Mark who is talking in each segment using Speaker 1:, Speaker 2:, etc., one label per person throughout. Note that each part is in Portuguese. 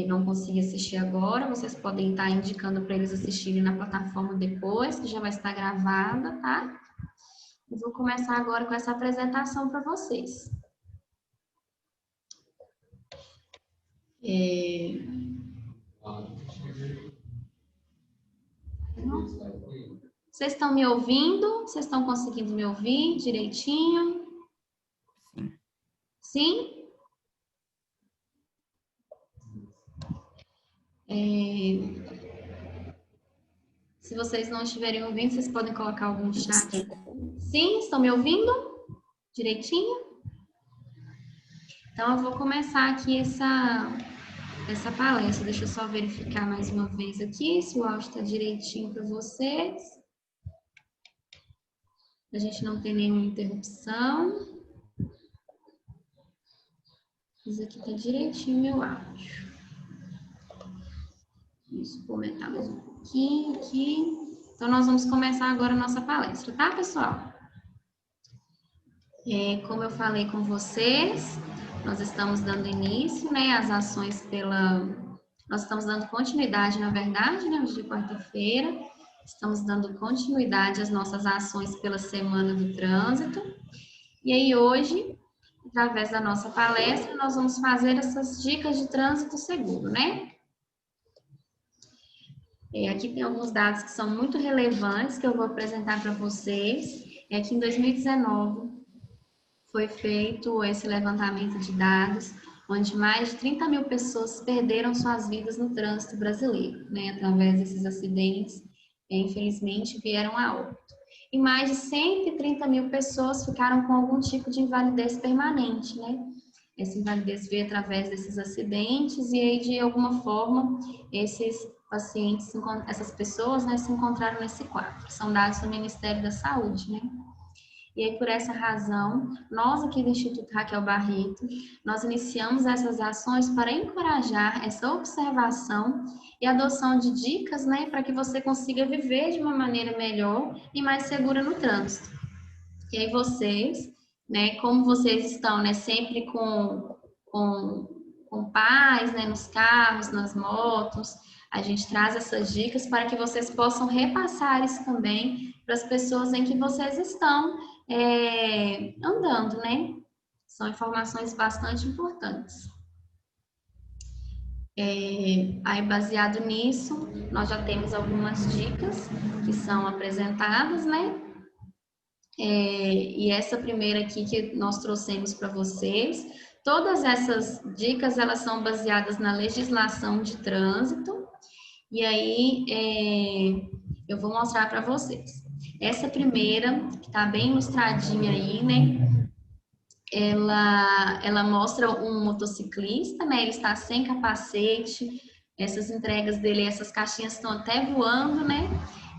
Speaker 1: não conseguir assistir agora, vocês podem estar indicando para eles assistirem na plataforma depois, que já vai estar gravada, tá? Eu vou começar agora com essa apresentação para vocês. Vocês estão me ouvindo? Vocês estão conseguindo me ouvir direitinho?
Speaker 2: Sim.
Speaker 1: Sim? Se vocês não estiverem ouvindo, vocês podem colocar algum chat. Sim? Estão me ouvindo direitinho? Então, eu vou começar aqui essa palestra. Deixa eu só verificar mais uma vez aqui se o áudio está direitinho para vocês. A gente não tem nenhuma interrupção. Isso aqui está direitinho meu áudio. Deixa eu comentar mais um pouquinho aqui. Então, nós vamos começar agora a nossa palestra, tá, pessoal? Como eu falei com vocês, nós estamos dando início, né, às ações Nós estamos dando continuidade, na verdade, né, hoje de quarta-feira, estamos dando continuidade às nossas ações pela Semana do Trânsito. E aí, hoje, através da nossa palestra, nós vamos fazer essas dicas de trânsito seguro, né? Aqui tem alguns dados que são muito relevantes que eu vou apresentar para vocês. Que em 2019 foi feito esse levantamento de dados, onde mais de 30 mil pessoas perderam suas vidas no trânsito brasileiro, né? Através desses acidentes, infelizmente, vieram a óbito. E mais de 130 mil pessoas ficaram com algum tipo de invalidez permanente, né? Essa invalidez veio através desses acidentes e aí, de alguma forma, esses pacientes, essas pessoas, né, se encontraram nesse quadro. São dados do Ministério da Saúde, né? E aí, por essa razão, nós aqui do Instituto Raquel Barreto, nós iniciamos essas ações para encorajar essa observação e adoção de dicas, né, para que você consiga viver de uma maneira melhor e mais segura no trânsito. E aí vocês, né, como vocês estão, né, sempre com paz, né, nos carros, nas motos, a gente traz essas dicas para que vocês possam repassar isso também para as pessoas em que vocês estão andando, né? São informações bastante importantes. Aí, baseado nisso, nós já temos algumas dicas que são apresentadas, né? E essa primeira aqui que nós trouxemos para vocês, todas essas dicas, elas são baseadas na legislação de trânsito, e aí eu vou mostrar para vocês. Essa primeira, que está bem ilustradinha aí, né? Ela mostra um motociclista, né? Ele está sem capacete, essas entregas dele, essas caixinhas estão até voando, né?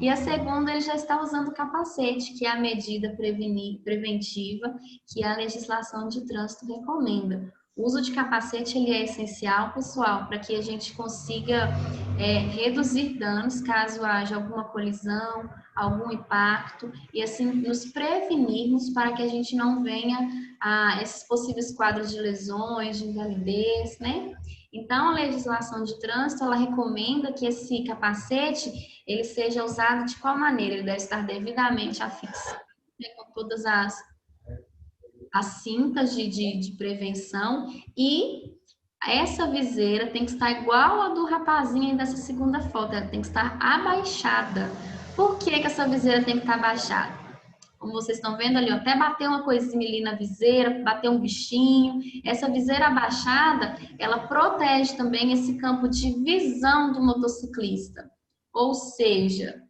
Speaker 1: E a segunda, ele já está usando capacete, que é a medida preventiva que a legislação de trânsito recomenda. O uso de capacete, ele é essencial, pessoal, para que a gente consiga reduzir danos caso haja alguma colisão, algum impacto, e assim nos prevenirmos para que a gente não venha a esses possíveis quadros de lesões, de invalidez, né? Então, a legislação de trânsito, ela recomenda que esse capacete, ele seja usado de qual maneira? Ele deve estar devidamente afixado, né, com todas as cintas de prevenção, e essa viseira tem que estar igual a do rapazinho aí dessa segunda foto, ela tem que estar abaixada. Por que essa viseira tem que estar abaixada? Como vocês estão vendo ali, até bateu uma coisinha ali na viseira, bateu um bichinho. Essa viseira abaixada, ela protege também esse campo de visão do motociclista. Ou seja,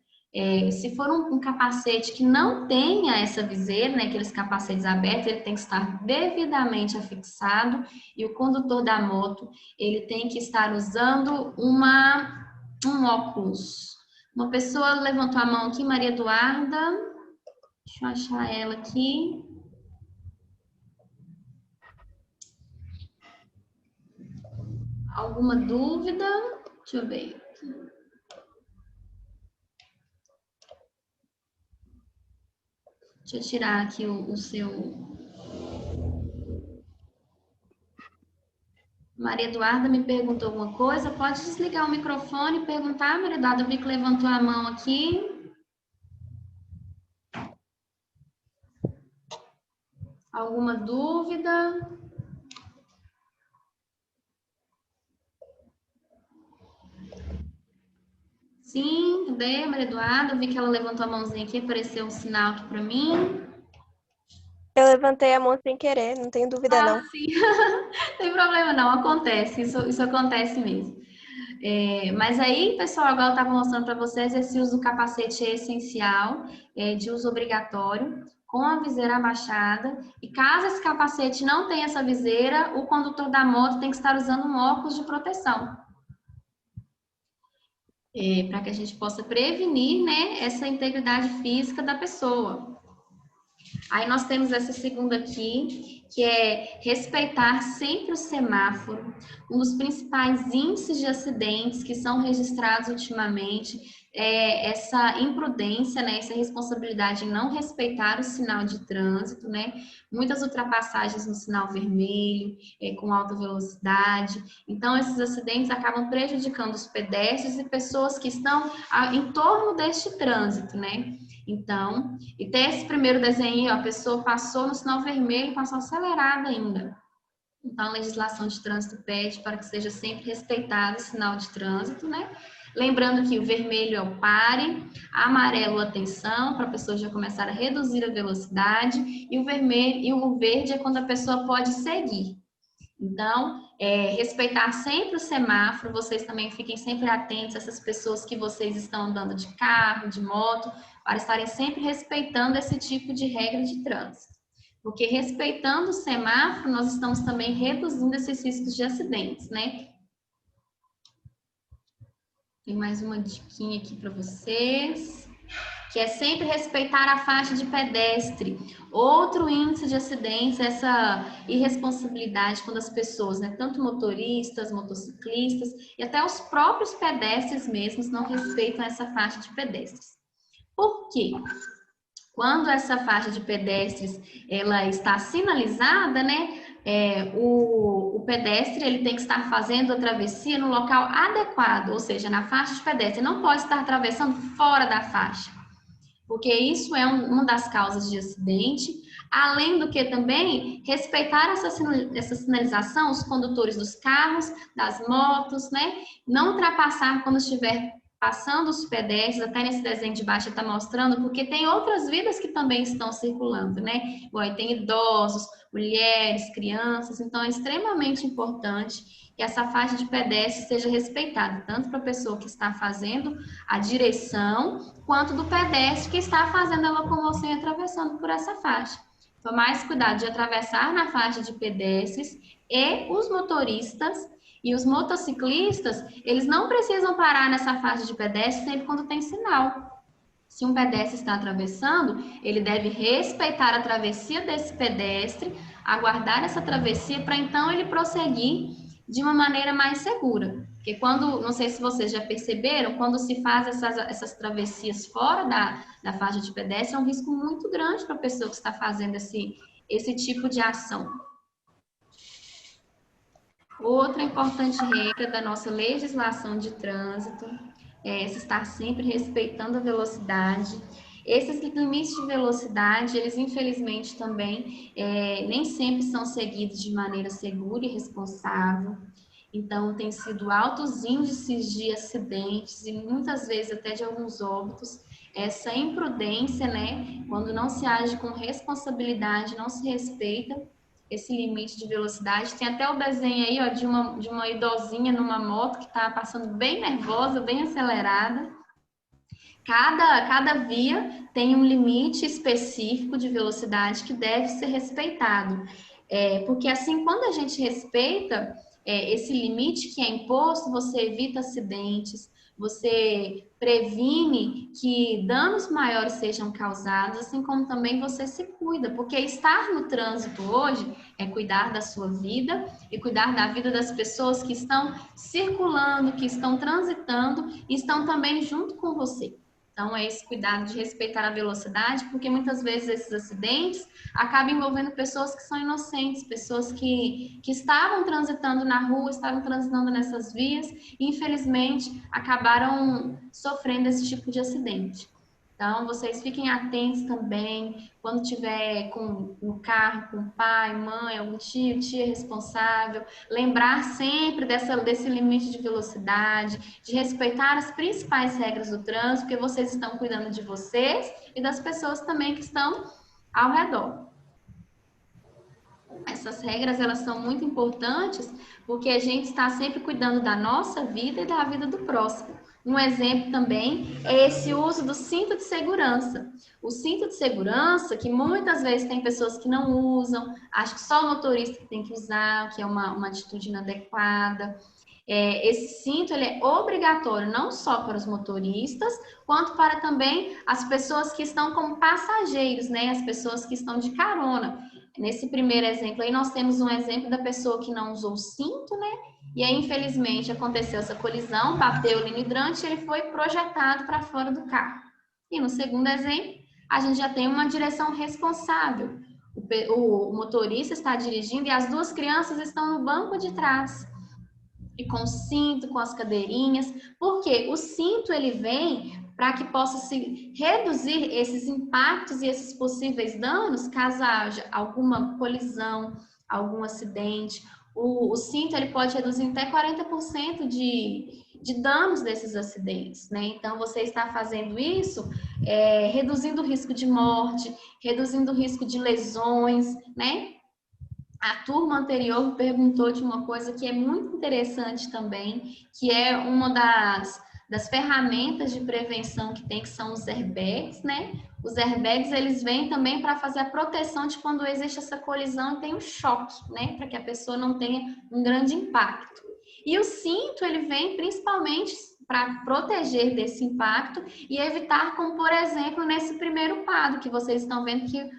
Speaker 1: se for um capacete que não tenha essa viseira, né, aqueles capacetes abertos, ele tem que estar devidamente afixado, e o condutor da moto, ele tem que estar usando um óculos. Uma pessoa levantou a mão aqui, Maria Eduarda. Deixa eu achar ela aqui. Alguma dúvida? Deixa eu ver. Deixa eu tirar aqui o seu... Maria Eduarda me perguntou alguma coisa. Pode desligar o microfone e perguntar, Maria Eduarda. Eu vi que levantou a mão aqui. Alguma dúvida? Sim, cadê, Maria Eduarda? Eu vi que ela levantou a mãozinha aqui, apareceu um sinal aqui para mim.
Speaker 2: Eu levantei a mão sem querer, não tenho dúvida não.
Speaker 1: Sim, não tem problema não, acontece, isso acontece mesmo. Mas aí, pessoal, agora eu estava mostrando para vocês, esse uso do capacete é essencial, de uso obrigatório, com a viseira abaixada. E caso esse capacete não tenha essa viseira, o condutor da moto tem que estar usando um óculos de proteção. Para que a gente possa prevenir, né, essa integridade física da pessoa. Aí nós temos essa segunda aqui, que é respeitar sempre o semáforo. Um dos principais índices de acidentes que são registrados ultimamente é essa imprudência, né, essa responsabilidade em não respeitar o sinal de trânsito, né? Muitas ultrapassagens no sinal vermelho, com alta velocidade. Então, esses acidentes acabam prejudicando os pedestres e pessoas que estão em torno deste trânsito, né? Então, e tem esse primeiro desenho, ó, a pessoa passou no sinal vermelho e passou acelerada ainda. Então, a legislação de trânsito pede para que seja sempre respeitado o sinal de trânsito, né? Lembrando que o vermelho é o pare, amarelo atenção, para a pessoa já começar a reduzir a velocidade, e o vermelho e o verde é quando a pessoa pode seguir. Então, respeitar sempre o semáforo, vocês também fiquem sempre atentos a essas pessoas que vocês estão andando de carro, de moto, para estarem sempre respeitando esse tipo de regra de trânsito. Porque respeitando o semáforo, nós estamos também reduzindo esses riscos de acidentes, né? Tem mais uma diquinha aqui para vocês, que é sempre respeitar a faixa de pedestre. Outro índice de acidentes é essa irresponsabilidade quando as pessoas, né, tanto motoristas, motociclistas e até os próprios pedestres mesmos não respeitam essa faixa de pedestres. Por quê? Quando essa faixa de pedestres ela está sinalizada, né, o pedestre ele tem que estar fazendo a travessia no local adequado, ou seja, na faixa de pedestre, não pode estar atravessando fora da faixa, porque isso é uma das causas de acidente. Além do que também respeitar essa sinalização, os condutores dos carros, das motos, né? Não ultrapassar quando estiver passando os pedestres, até nesse desenho de baixo está mostrando, porque tem outras vidas que também estão circulando, né? Igual, tem idosos, mulheres, crianças, então é extremamente importante que essa faixa de pedestre seja respeitada, tanto para a pessoa que está fazendo a direção, quanto do pedestre que está fazendo a locomoção e atravessando por essa faixa. Então, mais cuidado de atravessar na faixa de pedestres, e os motoristas e os motociclistas, eles não precisam parar nessa faixa de pedestre sempre quando tem sinal. Se um pedestre está atravessando, ele deve respeitar a travessia desse pedestre, aguardar essa travessia para então ele prosseguir de uma maneira mais segura. Porque quando, não sei se vocês já perceberam, quando se faz essas travessias fora da faixa de pedestre, é um risco muito grande para a pessoa que está fazendo esse tipo de ação. Outra importante regra da nossa legislação de trânsito é estar sempre respeitando a velocidade. Esses limites de velocidade, eles infelizmente também nem sempre são seguidos de maneira segura e responsável. Então, tem sido altos índices de acidentes e muitas vezes até de alguns óbitos. Essa imprudência, né? Quando não se age com responsabilidade, não se respeita esse limite de velocidade. Tem até o desenho aí, ó, de uma idosinha numa moto que está passando bem nervosa, bem acelerada. Cada via tem um limite específico de velocidade que deve ser respeitado. Porque assim, quando a gente respeita esse limite que é imposto, você evita acidentes, você previne que danos maiores sejam causados, assim como também você se cuida, porque estar no trânsito hoje é cuidar da sua vida e cuidar da vida das pessoas que estão circulando, que estão transitando e estão também junto com você. Então, é esse cuidado de respeitar a velocidade, porque muitas vezes esses acidentes acabam envolvendo pessoas que são inocentes, pessoas que estavam transitando na rua, estavam transitando nessas vias e, infelizmente, acabaram sofrendo esse tipo de acidente. Então, vocês fiquem atentos também, quando tiver no carro com pai, mãe, algum tio, tia responsável, lembrar sempre desse limite de velocidade, de respeitar as principais regras do trânsito, porque vocês estão cuidando de vocês e das pessoas também que estão ao redor. Essas regras, elas são muito importantes porque a gente está sempre cuidando da nossa vida e da vida do próximo. Um exemplo também é esse uso do cinto de segurança. O cinto de segurança, que muitas vezes tem pessoas que não usam, acho que só o motorista que tem que usar, que é uma atitude inadequada. Esse cinto ele é obrigatório não só para os motoristas, quanto para também as pessoas que estão como passageiros, né? As pessoas que estão de carona. Nesse primeiro exemplo aí, nós temos um exemplo da pessoa que não usou o cinto, né? E aí, infelizmente, aconteceu essa colisão, bateu ali no hidrante e ele foi projetado para fora do carro. E no segundo exemplo, a gente já tem uma direção responsável. O motorista está dirigindo e as duas crianças estão no banco de trás. E com o cinto, com as cadeirinhas, porque o cinto ele vem para que possa se reduzir esses impactos e esses possíveis danos caso haja alguma colisão, algum acidente. O cinto ele pode reduzir até 40% de danos desses acidentes, né? Então, você está fazendo isso, reduzindo o risco de morte, reduzindo o risco de lesões, né? A turma anterior perguntou de uma coisa que é muito interessante também, que é uma das ferramentas de prevenção que tem, que são os airbags, né? Os airbags, eles vêm também para fazer a proteção de quando existe essa colisão e tem um choque, né? Para que a pessoa não tenha um grande impacto. E o cinto, ele vem principalmente para proteger desse impacto e evitar, como por exemplo, nesse primeiro quadro, que vocês estão vendo que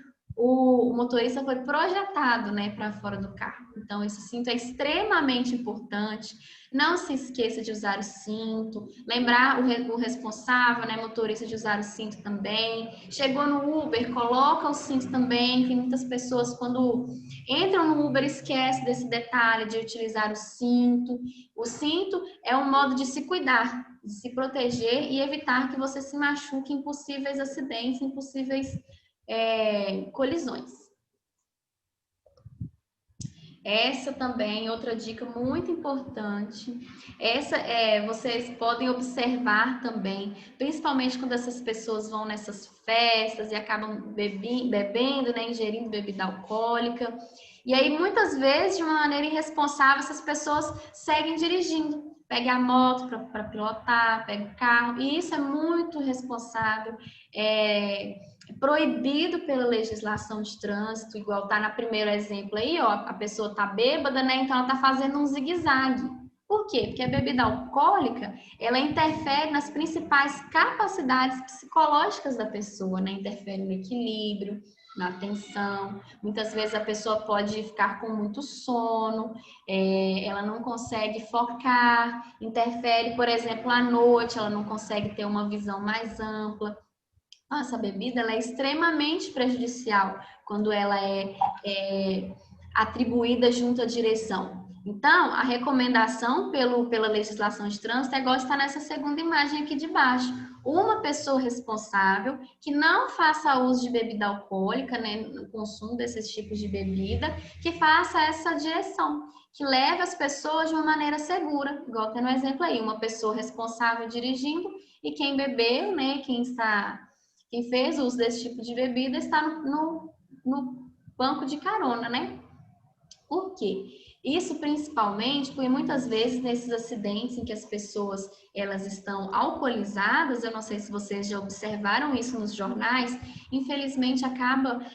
Speaker 1: o motorista foi projetado, né, para fora do carro. Então, esse cinto é extremamente importante. Não se esqueça de usar o cinto. Lembrar o responsável, né, motorista, de usar o cinto também. Chegou no Uber, coloca o cinto também. Tem muitas pessoas, quando entram no Uber, esquecem desse detalhe de utilizar o cinto. O cinto é um modo de se cuidar, de se proteger e evitar que você se machuque em possíveis acidentes, em possíveis colisões. Essa também, outra dica muito importante. Vocês podem observar também, principalmente quando essas pessoas vão nessas festas e acabam bebendo, né, ingerindo bebida alcoólica. E aí, muitas vezes, de uma maneira irresponsável, essas pessoas seguem dirigindo. Pega a moto para pilotar, pega o carro, e isso é muito irresponsável. Proibido pela legislação de trânsito, igual tá no primeiro exemplo aí, ó, a pessoa tá bêbada, né? Então ela tá fazendo um zigue-zague. Por quê? Porque a bebida alcoólica, ela interfere nas principais capacidades psicológicas da pessoa, né? Interfere no equilíbrio, na atenção. Muitas vezes a pessoa pode ficar com muito sono, ela não consegue focar, interfere, por exemplo, à noite, ela não consegue ter uma visão mais ampla. Essa bebida ela é extremamente prejudicial quando ela é atribuída junto à direção. Então, a recomendação pela legislação de trânsito é igual está nessa segunda imagem aqui de baixo. Uma pessoa responsável que não faça uso de bebida alcoólica, né, no consumo desses tipos de bebida, que faça essa direção, que leve as pessoas de uma maneira segura, igual tem no exemplo aí, uma pessoa responsável dirigindo e quem bebeu, né, quem fez uso desse tipo de bebida está no banco de carona, né? Por quê? Isso principalmente porque muitas vezes nesses acidentes em que as pessoas elas estão alcoolizadas, eu não sei se vocês já observaram isso nos jornais, infelizmente acaba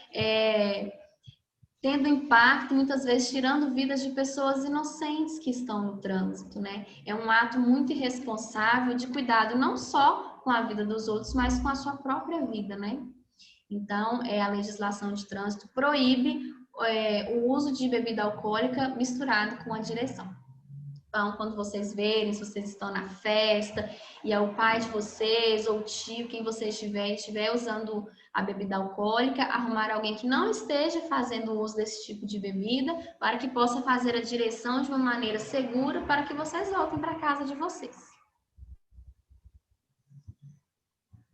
Speaker 1: tendo impacto, muitas vezes tirando vidas de pessoas inocentes que estão no trânsito, né? É um ato muito irresponsável de cuidado não só com a vida dos outros, mas com a sua própria vida, né? Então, a legislação de trânsito proíbe o uso de bebida alcoólica misturado com a direção. pão quando vocês verem, se vocês estão na festa, e é o pai de vocês, ou o tio, quem você estiver usando a bebida alcoólica, arrumar alguém que não esteja fazendo uso desse tipo de bebida, para que possa fazer a direção de uma maneira segura, para que vocês voltem para casa de vocês.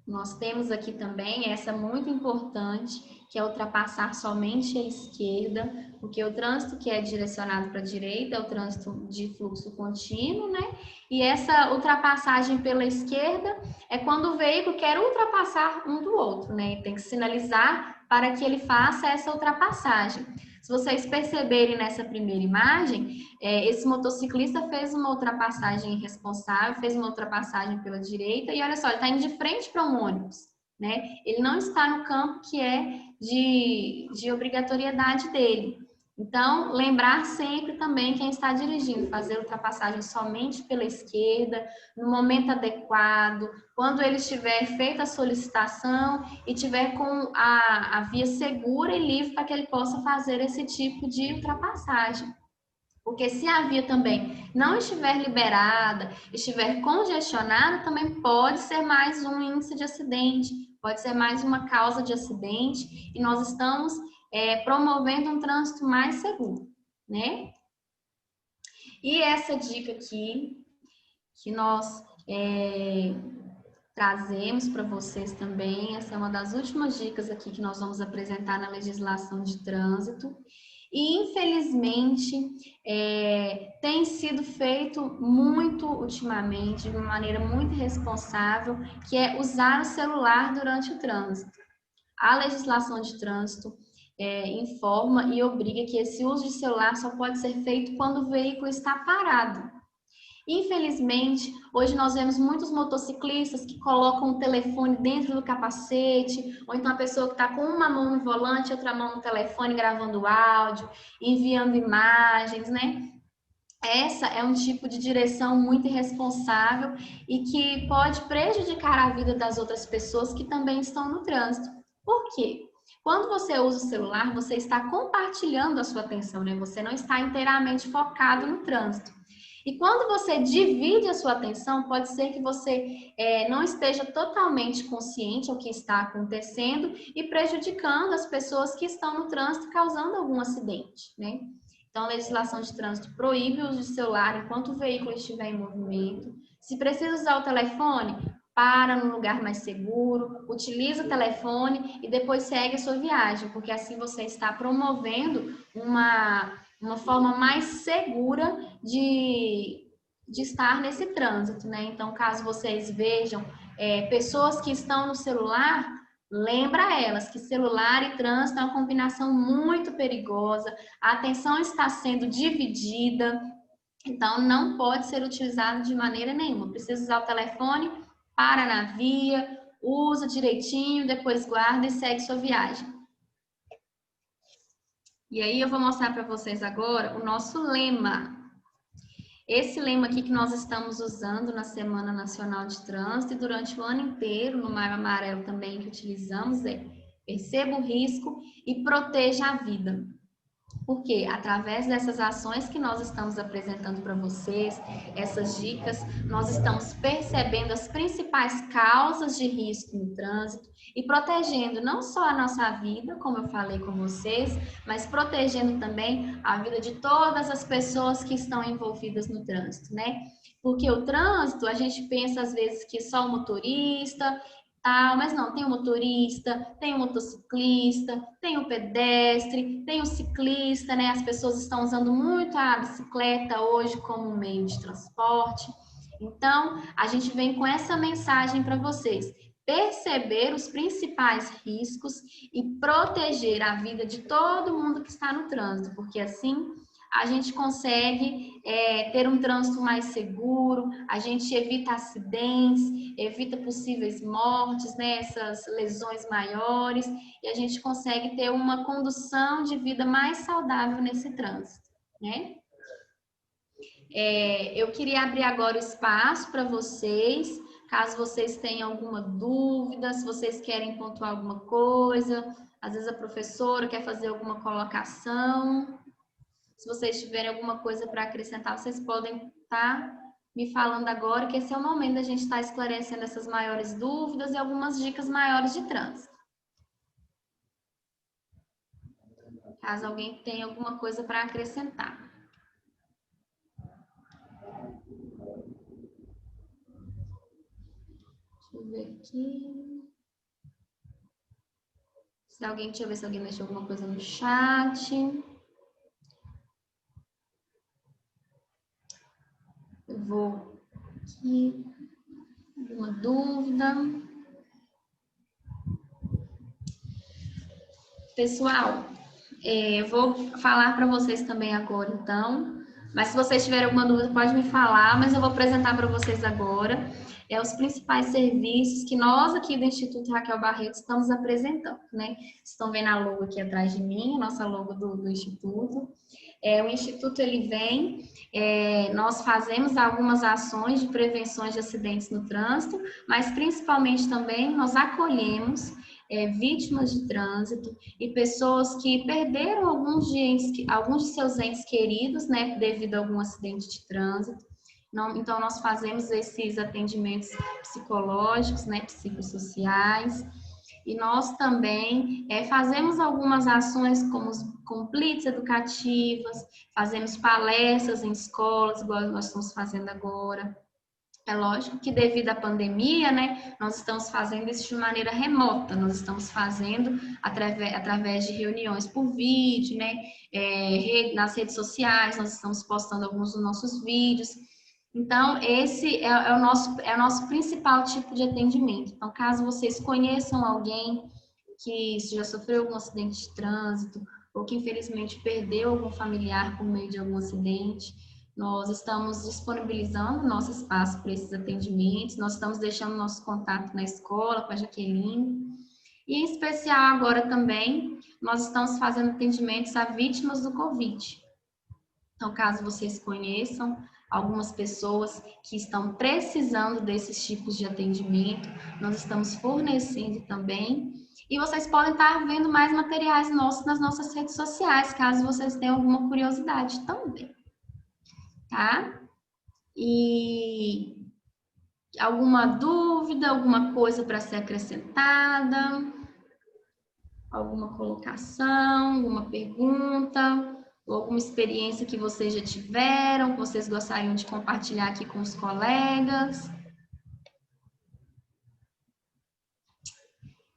Speaker 1: Nós temos aqui também essa muito importante, que é ultrapassar somente a esquerda, porque o trânsito que é direcionado para a direita é o trânsito de fluxo contínuo, né? E essa ultrapassagem pela esquerda é quando o veículo quer ultrapassar um do outro, né? E tem que sinalizar para que ele faça essa ultrapassagem. Se vocês perceberem nessa primeira imagem, esse motociclista fez uma ultrapassagem irresponsável, fez uma ultrapassagem pela direita e olha só, ele está indo de frente para um ônibus, né? Ele não está no campo que é de obrigatoriedade dele. Então, lembrar sempre também quem está dirigindo, fazer ultrapassagem somente pela esquerda, no momento adequado, quando ele tiver feito a solicitação e tiver com a via segura e livre para que ele possa fazer esse tipo de ultrapassagem. Porque se a via também não estiver liberada, estiver congestionada, também pode ser mais um índice de acidente, pode ser mais uma causa de acidente, e nós estamos promovendo um trânsito mais seguro, né? E essa dica aqui, que nós trazemos para vocês também, essa é uma das últimas dicas aqui que nós vamos apresentar na legislação de trânsito. E, infelizmente, tem sido feito muito ultimamente, de uma maneira muito irresponsável, que é usar o celular durante o trânsito. A legislação de trânsito informa e obriga que esse uso de celular só pode ser feito quando o veículo está parado. Infelizmente, hoje nós vemos muitos motociclistas que colocam o telefone dentro do capacete, ou então a pessoa que está com uma mão no volante, outra mão no telefone, gravando áudio, enviando imagens, né? Essa é um tipo de direção muito irresponsável e que pode prejudicar a vida das outras pessoas que também estão no trânsito. Por quê? Quando você usa o celular, você está compartilhando a sua atenção, né? Você não está inteiramente focado no trânsito. E quando você divide a sua atenção, pode ser que você não esteja totalmente consciente ao que está acontecendo e prejudicando as pessoas que estão no trânsito, causando algum acidente, né? Então, a legislação de trânsito proíbe o uso de celular enquanto o veículo estiver em movimento. Se precisa usar o telefone, para no lugar mais seguro, utiliza o telefone e depois segue a sua viagem, porque assim você está promovendo uma forma mais segura de estar nesse trânsito, né? Então, caso vocês vejam pessoas que estão no celular, lembra elas que celular e trânsito é uma combinação muito perigosa, a atenção está sendo dividida, então não pode ser utilizado de maneira nenhuma. Precisa usar o telefone, para na via, usa direitinho, depois guarda e segue sua viagem. E aí eu vou mostrar para vocês agora o nosso lema. Esse lema aqui que nós estamos usando na Semana Nacional de Trânsito e durante o ano inteiro, no Maio Amarelo também que utilizamos, é: perceba o risco e proteja a vida. Porque através dessas ações que nós estamos apresentando para vocês, essas dicas, nós estamos percebendo as principais causas de risco no trânsito e protegendo não só a nossa vida, como eu falei com vocês, mas protegendo também a vida de todas as pessoas que estão envolvidas no trânsito, né? Porque o trânsito, a gente pensa às vezes que só o motorista, mas não, tem o motorista, tem o motociclista, tem o pedestre, tem o ciclista, né? As pessoas estão usando muito a bicicleta hoje como meio de transporte. Então, a gente vem com essa mensagem para vocês: perceber os principais riscos e proteger a vida de todo mundo que está no trânsito, porque assim a gente consegue ter um trânsito mais seguro, a gente evita acidentes, evita possíveis mortes, né, essas lesões maiores, e a gente consegue ter uma condução de vida mais saudável nesse trânsito, né? Eu queria abrir agora o espaço para vocês, caso vocês tenham alguma dúvida, se vocês querem pontuar alguma coisa, às vezes a professora quer fazer alguma colocação. Se vocês tiverem alguma coisa para acrescentar, vocês podem tá me falando agora, que esse é o momento da gente estar esclarecendo essas maiores dúvidas e algumas dicas maiores de trânsito. Caso alguém tenha alguma coisa para acrescentar. Deixa eu ver aqui. Deixa eu ver se alguém deixou alguma coisa no chat. Eu vou aqui. Alguma dúvida? Pessoal, eu vou falar para vocês também agora, então. Mas se vocês tiverem alguma dúvida, pode me falar, mas eu vou apresentar para vocês agora os principais serviços que nós aqui do Instituto Raquel Barreto estamos apresentando, né? Vocês estão vendo a logo aqui atrás de mim, a nossa logo do Instituto. O Instituto, ele vem, nós fazemos algumas ações de prevenções de acidentes no trânsito, mas principalmente também nós acolhemos vítimas de trânsito e pessoas que perderam alguns de seus entes queridos, né, devido a algum acidente de trânsito. Então, nós fazemos esses atendimentos psicológicos, né, psicossociais, e nós também fazemos algumas ações como blitz educativas, fazemos palestras em escolas, igual nós estamos fazendo agora. É lógico que devido à pandemia, né, nós estamos fazendo isso de maneira remota, nós estamos fazendo através de reuniões por vídeo, né, nas redes sociais, nós estamos postando alguns dos nossos vídeos. Então, esse é o nosso principal tipo de atendimento. Então, caso vocês conheçam alguém que já sofreu algum acidente de trânsito ou que infelizmente perdeu algum familiar por meio de algum acidente, nós estamos disponibilizando nosso espaço para esses atendimentos, nós estamos deixando nosso contato na escola com a Jaqueline. E em especial agora também, nós estamos fazendo atendimentos a vítimas do Covid. Então, caso vocês conheçam algumas pessoas que estão precisando desses tipos de atendimento, nós estamos fornecendo também. E vocês podem estar vendo mais materiais nossos nas nossas redes sociais, caso vocês tenham alguma curiosidade também. Tá? E alguma dúvida, alguma coisa para ser acrescentada? Alguma colocação, alguma pergunta? Ou alguma experiência que vocês já tiveram, que vocês gostariam de compartilhar aqui com os colegas?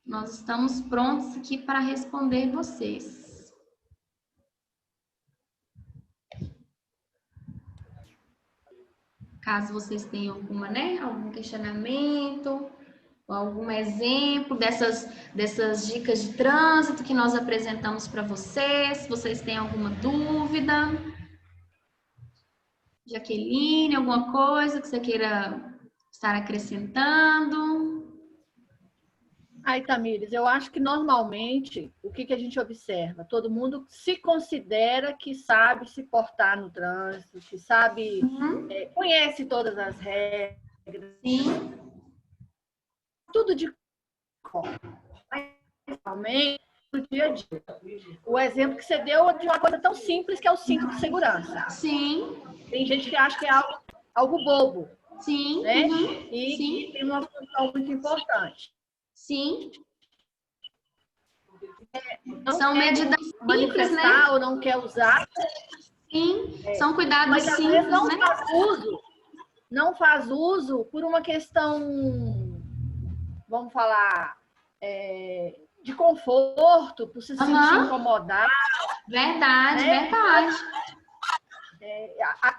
Speaker 1: Nós estamos prontos aqui para responder vocês. Caso vocês tenham algum questionamento, ou algum exemplo dessas dicas de trânsito que nós apresentamos para vocês, se vocês têm alguma dúvida. Jaqueline, alguma coisa que você queira estar acrescentando?
Speaker 3: Tamires, eu acho que normalmente, o que a gente observa? Todo mundo se considera que sabe se portar no trânsito, que sabe, conhece todas as regras.
Speaker 1: Sim.
Speaker 3: Tudo de realmente no dia a dia. O exemplo que você deu é de uma coisa tão simples que é o cinto de segurança.
Speaker 1: Sim.
Speaker 3: Tem gente que acha que é algo bobo.
Speaker 1: Sim.
Speaker 3: Né?
Speaker 1: E
Speaker 3: que tem uma função muito importante.
Speaker 1: Sim.
Speaker 3: Não
Speaker 1: são medidas simples, né?
Speaker 3: Ou não quer usar.
Speaker 1: Sim, são cuidados
Speaker 3: mas,
Speaker 1: simples,
Speaker 3: vezes,
Speaker 1: né?
Speaker 3: Não faz uso por uma questão, vamos falar, de conforto, por se sentir incomodado.
Speaker 1: Verdade,
Speaker 3: né?
Speaker 1: verdade.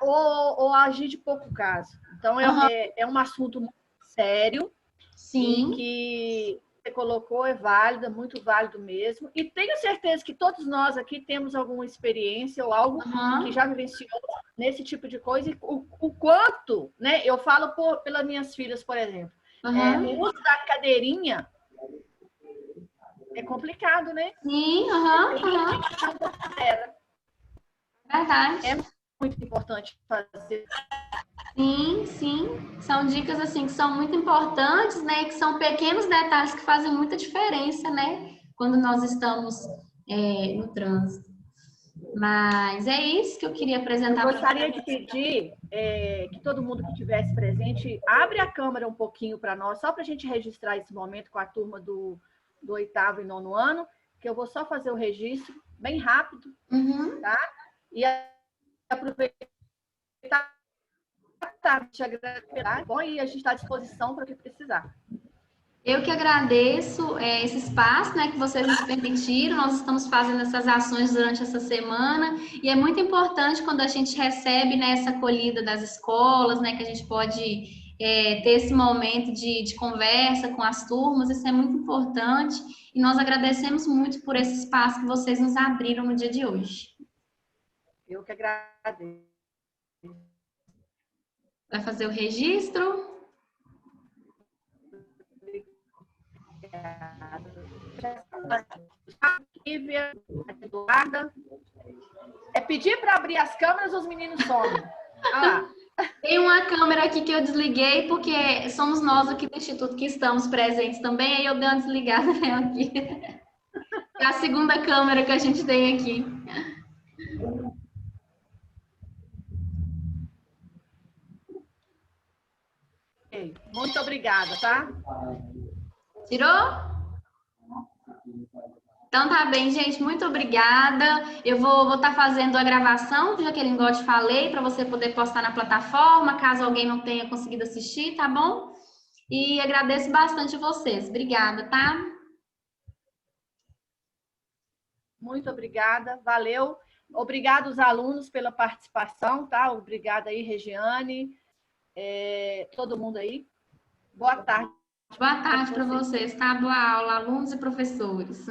Speaker 3: Ou agir de pouco caso. Então, é um assunto muito sério.
Speaker 1: Sim.
Speaker 3: E que você colocou é válido, muito válido mesmo. E tenho certeza que todos nós aqui temos alguma experiência ou algo que já vivenciou nesse tipo de coisa. E o quanto, né? Eu falo pelas minhas filhas, por exemplo. O uso da cadeirinha é complicado, né?
Speaker 1: Sim, Verdade.
Speaker 3: É muito importante fazer.
Speaker 1: Sim, sim. São dicas assim que são muito importantes, né? Que são pequenos detalhes que fazem muita diferença, né? Quando nós estamos no trânsito. Mas é isso que eu queria apresentar
Speaker 3: Eu
Speaker 1: para
Speaker 3: gostaria
Speaker 1: vocês.
Speaker 3: de pedir que todo mundo que estivesse presente abre a câmera um pouquinho para nós, só para a gente registrar esse momento com a turma do 8º e 9º ano, que eu vou só fazer o registro bem rápido, tá? E aproveitar te agradecer. Bom, e a gente está à disposição para o que precisar.
Speaker 1: Eu que agradeço esse espaço, né, que vocês nos permitiram. Nós estamos fazendo essas ações durante essa semana e é muito importante quando a gente recebe, né, essa acolhida das escolas, né, que a gente pode ter esse momento de conversa com as turmas. Isso é muito importante e nós agradecemos muito por esse espaço que vocês nos abriram no dia de hoje.
Speaker 3: Eu que agradeço.
Speaker 1: Vai fazer o registro?
Speaker 3: Lívia, Eduarda. É pedir para abrir as câmeras, os meninos somem. Ah.
Speaker 1: Tem uma câmera aqui que eu desliguei, porque somos nós aqui do Instituto que estamos presentes também, aí eu dei uma desligada nela aqui. É a segunda câmera que a gente tem aqui.
Speaker 3: Muito obrigada, tá?
Speaker 1: Tirou? Então tá bem, gente, muito obrigada. Eu vou estar fazendo a gravação do Jaqueline God falei, para você poder postar na plataforma, caso alguém não tenha conseguido assistir, tá bom? E agradeço bastante vocês. Obrigada, tá?
Speaker 3: Muito obrigada, valeu. Obrigado aos alunos pela participação, tá? Obrigada aí, Regiane, todo mundo aí. Boa tarde.
Speaker 1: Boa tarde para vocês, tá? Boa aula, alunos e professores.